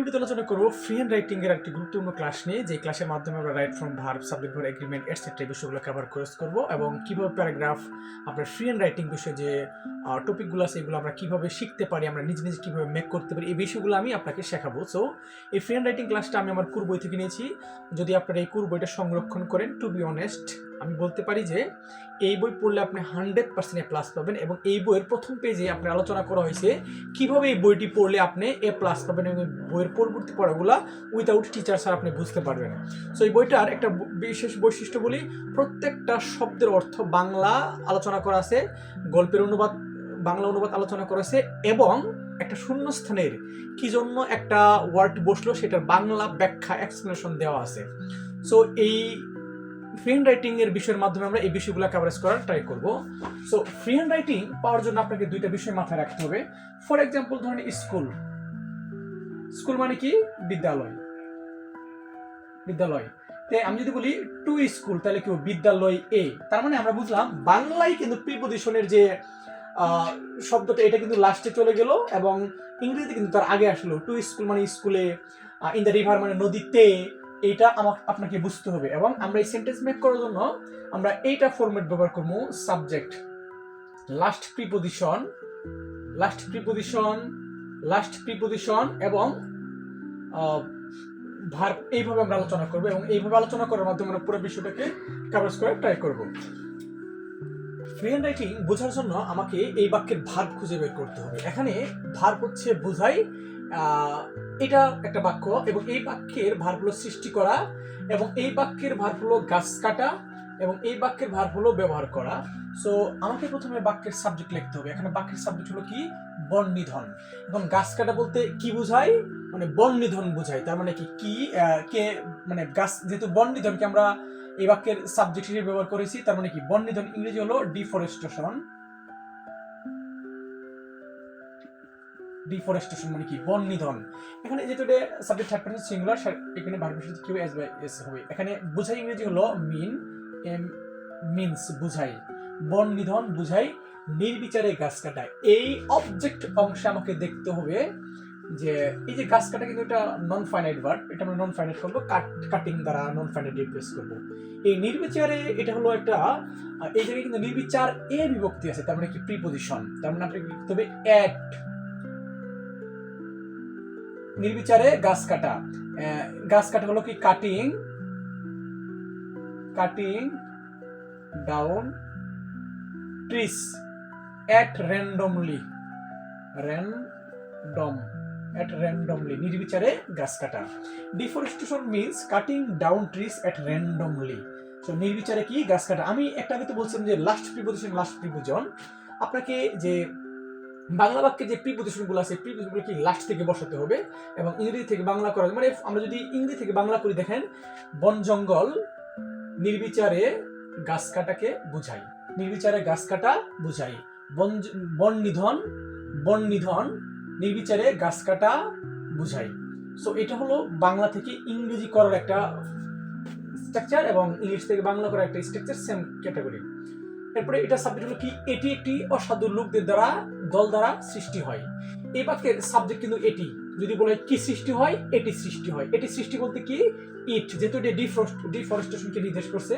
ভিডিওতে আলোচনা করব ফ্রি হ্যান্ড রাইটিং এর একটি গুরুত্বপূর্ণ ক্লাস নিয়ে, যে ক্লাসের মাধ্যমে আমরা right from verb, subject verb, agreement etcetera বিষয়গুলো কভার করব এবং কিভাবে প্যারাগ্রাফ আপনার ফ্রি হ্যান্ড রাইটিং বিষয়ে যে টপিকগুলো আছে এগুলো আমরা কিভাবে শিখতে পারি, আমরা নিজে নিজে কিভাবে মেক করতে পারি, এই বিষয়গুলো আমি আপনাকে শেখাবো। সো এই ফ্রি হ্যান্ড রাইটিং ক্লাসটা আমি আমার কুর বই থেকে নিয়েছি। যদি আপনারা এই কুর বইটা সংরক্ষণ করেন, টু বি অনেস্ট আমি বলতে পারি যে এই বই পড়লে আপনি 100% প্লাস পাবেন। এবং এই বইয়ের প্রথম পেজে আপনার আলোচনা করা হয়েছে কিভাবে এই বইটি পড়লে আপনি এ প্লাস পাবেন এবং বইয়ের পরবর্তী পড়াগুলা উইথাউট টিচার স্যার আপনি বুঝতে পারবেন। সো এই বইটার একটা বিশেষ বৈশিষ্ট্য বলি, প্রত্যেকটা শব্দের অর্থ বাংলা আলোচনা করা আছে, গল্পের অনুবাদ বাংলা অনুবাদ আলোচনা করা আছে এবং একটা শূন্যস্থানের কি জন্য একটা ওয়ার্ড বসলো সেটার বাংলা ব্যাখ্যা এক্সপ্লেনেশন দেওয়া আছে। সো এই ফ্রি হ্যান্ড রাইটিং এর বিষয়ের মাধ্যমে আমরা এই বিষয়গুলো কভারেজ করার ট্রাই করব। সো ফ্রি হ্যান্ড রাইটিং পাওয়ার জন্য আপনাকে দুইটা বিষয় মাথায় রাখতে হবে। ফর এক্সাম্পল ধরেন স্কুল, স্কুল মানে কি বিদ্যালয়, বিদ্যালয়। আমি যদি বলি টু স্কুল তাহলে কি বিদ্যালয় এ, তার মানে আমরা বুঝলাম বাংলায় কিন্তু প্রিপজিশনের যে শব্দটা এটা কিন্তু লাস্টে চলে গেল এবং ইংরেজিতে কিন্তু তার আগে আসলো। টু স্কুল মানে স্কুলে, ইন দ্য রিভার মানে নদীতে, এইটা আপনাকে বুঝতে হবে। এবং আমরা এই সেন্টেন্স মেক করার জন্য আমরা এইটা ফরম্যাট ব্যবহার করবো, subject last preposition, last preposition, last preposition এবং ভার্ব, এইভাবে আমরা আলোচনা করবো এবং এইভাবে আলোচনা করার মাধ্যমে আমরা পুরো বিষয়টাকে কভার করার ট্রাই করবো। ফ্রি হ্যান্ড রাইটিং বোঝার জন্য আমাকে এই বাক্যের ভার্ব খুঁজে বের করতে হবে। এখানে ভার্ব হচ্ছে বোঝাই, এটা একটা বাক্য এবং এই বাক্যের ভার্ব হলো সৃষ্টি করা এবং এই বাক্যের ভার্ব হলো গাছ কাটা এবং এই বাক্যের ভার্ব হলো ব্যবহার করা। সো আমাকে প্রথমে বাক্যের সাবজেক্ট লিখতে হবে। এখানে বাক্যের সাবজেক্ট হলো কি বন নিধন এবং গাছ কাটা বলতে কি বোঝায়, মানে বন নিধন বোঝায়। তার মানে কি কে মানে গাছ, যেহেতু বন নিধনকে আমরা এই বাক্যের সাবজেক্ট হিসেবে ব্যবহার করেছি, তার মানে কি বন নিধন ইংরেজি হলো ডিফরেস্টেশন, ডিফরেস্টেশন মানে কি বন নিধন। এখানে যেহেতু এটা সাবজেক্ট থার্ড পারসন সিঙ্গুলার, এখানে ভার্বের সাথে কিউ এস বাই এস হবে। এখানে বুঝাই ইংরেজি হলো মিন, মিনস বুঝাই, বন নিধন বুঝাই, নির্বিচারে গাছ কাটা। এই অবজেক্ট অংশে আমাকে দেখতে হবে যে এই যে গাছ কাটা কিন্তু এটা নন ফাইনাইট ভার্ব, এটা আমরা নন ফাইনাইট করবো, কাটিং দ্বারা নন ফাইনাইট রিপ্লেস করবো। এই নির্বিচারে এটা হলো একটা, এই জায়গায় কিন্তু নির্বিচার এ বিভক্তি আছে, তার মানে কি প্রিপজিশন, তার মানে আপনাকে লিখতে হবে এট, নির্বিচারে গাছ কাটা। গাছ কাটা হলো কি cutting, cutting down trees at randomly, random at randomly, নির্বিচারে গাছ কাটা। Deforestation means cutting down trees at randomly. So নির্বিচারে কি গাছ কাটা। আমি একটা আগে তো বলছিলাম যে লাস্ট প্রিপজিশন, লাস্ট প্রিপজিশন আপনাকে যে বাংলা বাক্যে যে প্রিপজিশনগুলো আছে প্রিপজিশনগুলো কি লাস্ট থেকে বসাতে হবে এবং ইংরেজি থেকে বাংলা করা, মানে আমরা যদি ইংরেজি থেকে বাংলা করি দেখেন বন জঙ্গল নির্বিচারে গাছ কাটাকে বুঝাই, নির্বিচারে গাছ কাটা বুঝাই, বন নিধন, বন নিধন নির্বিচারে গাছ কাটা বুঝাই। সো এটা হলো বাংলা থেকে ইংরেজি করার একটা স্ট্রাকচার এবং ইংলিশ থেকে বাংলা করার একটা স্ট্রাকচার, সেম ক্যাটাগরি। এরপরে এটা সাবজেক্ট হলো কি এটি একটি অসাধু লোকদের দ্বারা দল দ্বারা সৃষ্টি হয়। এই বাক্যের সাবজেক্ট কিন্তু এটি, যদি বলে কি সৃষ্টি হয়, এটি সৃষ্টি হয়। এটি সৃষ্টি বলতে কি ইট, যেহেতু এটা ডিফরেস্টেশনকে নির্দেশ করছে,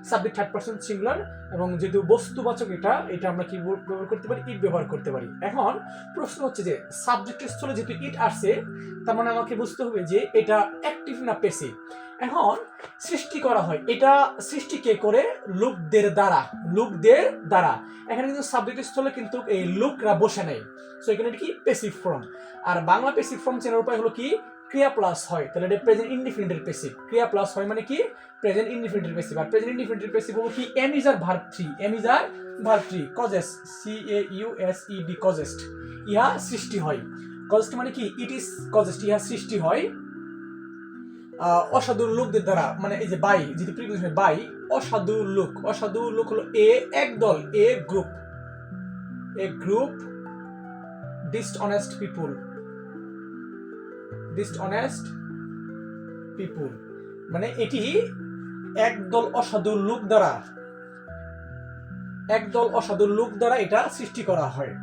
সাবজেক্ট থার্ড পারসন সিঙ্গুলার এবং যেহেতু বস্তুবাচক এটা আমরা কি ব্যবহার করতে পারি, ইট ব্যবহার করতে পারি। এখন প্রশ্ন হচ্ছে যে সাবজেক্টের স্থলে যেহেতু ইট আসছে, তার মানে আমাকে বুঝতে হবে যে এটা অ্যাক্টিভ না প্যাসিভ। এখন সৃষ্টি করা হয়, এটা সৃষ্টি কে করে, লোকদের দ্বারা, লোকদের দ্বারা। এখানে কিন্তু সাবজেক্টের স্থলে কিন্তু এই লোকরা বসে নেই, সো এখানে কি প্যাসিভ ফর্ম। আর বাংলা প্যাসিভ ফর্ম চেনার উপায় হলো কি ক্রিয়া প্লাস হয়, তাহলে এটা প্রেজেন্ট ইনডিফিনিটের প্যাসিভ, ক্রিয়া প্লাস হয় মানে কি প্রেজেন্ট ইনডিফিনিটের প্যাসিভ। আর প্রেজেন্ট ইনডিফিনিটের প্যাসিভ হলো কি am is are verb 3, am is are verb 3, causes, C A U S E D, caused, ইহা সৃষ্টি হয়। কজেস্ট মানে কি ইট ইজ কজেস্ট, ইহা সৃষ্টি হয় অসাধু লোকদের দ্বারা, মানে এই যে বাই, যেহেতু প্রিপজিশন বাই, অসাধু লোক, অসাধু লোক হলো এ একদল, a group, a group dishonest people, dishonest people মানে এটি একদল অসাধু লোক দ্বারা, একদল অসাধু লোক দ্বারা এটা সৃষ্টি করা হয়।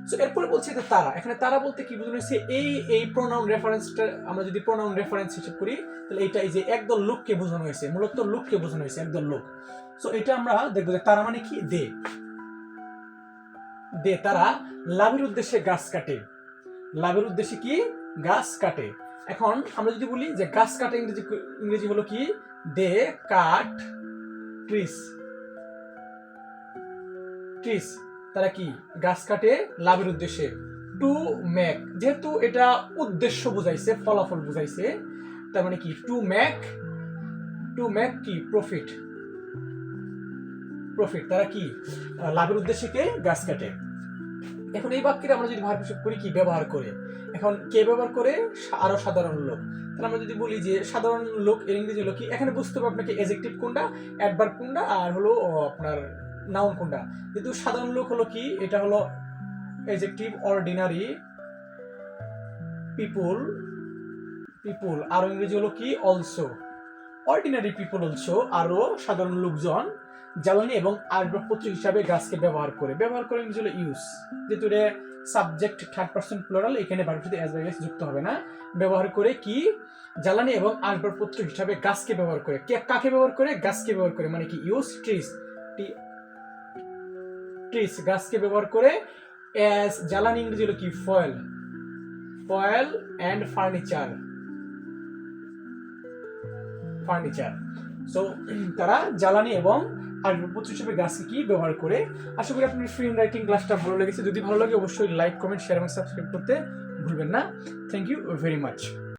সো এরপরে বলছে যে তারা, এখানে তারা বলতে কি বোঝানো হয়েছে, এই প্রোনাউন রেফারেন্সটা আমরা যদি প্রোনাউন রেফারেন্স হিসেব করি তাহলে এটা এই যে একদল লোককে বোঝানো হয়েছে, মূলত লোককে বোঝানো হয়েছে, একদল লোক। সো এটা আমরা দেখবো যে তারা মানে কি, দে, তারা লাভের উদ্দেশ্যে গাছ কাটে, লাভের উদ্দেশ্যে কি গাছ কাটে। এখন আমরা যদি বলি যে গাছ কাটে ইংরেজি হলো কি, দে কাট ট্রিস, ট্রিস, তারা কি গাছ কাটে লাভের উদ্দেশ্যে। টু মেক, যেহেতু এটা উদ্দেশ্য বোঝাইছে, ফলাফল বোঝাইছে, তার মানে কি টু মেক কি প্রফিট, তারা কি লাভের উদ্দেশ্যে কে গাছ কাটে। এখন এই বাক্যে আমরা যদি ভার্ব হিসেব করি কি ব্যবহার করে, এখন কে ব্যবহার করে, আরো সাধারণ লোক। তাহলে আমরা যদি বলি যে সাধারণ লোক এর ইংরেজি হলো কি, এখানে বুঝতে হবে আপনাকে এডজেক্টিভ কোনটা, অ্যাডভার্ব কোনটা, আর হলো আপনার নাউন কোনটা। কিন্তু সাধারণ লোক হলো কি, এটা হলো এডজেক্টিভ, অর্ডিনারি পিপল, আর ইংরেজি হলো কি অলসো, অর্ডিনারি পিপল অলসো, আরো সাধারণ লোকজন জ্বালানি এবং আসবাবপত্র হিসাবে গাছকে ব্যবহার করে ইংরেজি হলো ইউজ। যেহেতু এটা সাবজেক্ট থার্ড পারসন প্লুরাল, এখানে ভার্ব সাথে অ্যাজ বাই এস যুক্ত হবে না। ব্যবহার করে কি জ্বালানি এবং আসবাবপত্র হিসাবে গাছকে ব্যবহার করে, কাকে ব্যবহার করে, গাছকে ব্যবহার করে, মানে কি ইউজ ট্রিস, গাছকে ব্যবহার করে। অ্যাজ জ্বালানি ইংরেজি হলো কি ফয়েল, অ্যান্ড ফার্নিচার। সো তারা জ্বালানি এবং আসবাবপত্র হিসেবে গাছকে কি ব্যবহার করে। আশা করি আপনার ফ্রি রাইটিং ক্লাসটা ভালো লেগেছে। যদি ভালো লাগে অবশ্যই লাইক, কমেন্ট, শেয়ার এবং সাবস্ক্রাইব করতে ভুলবেন না। Thank you very much.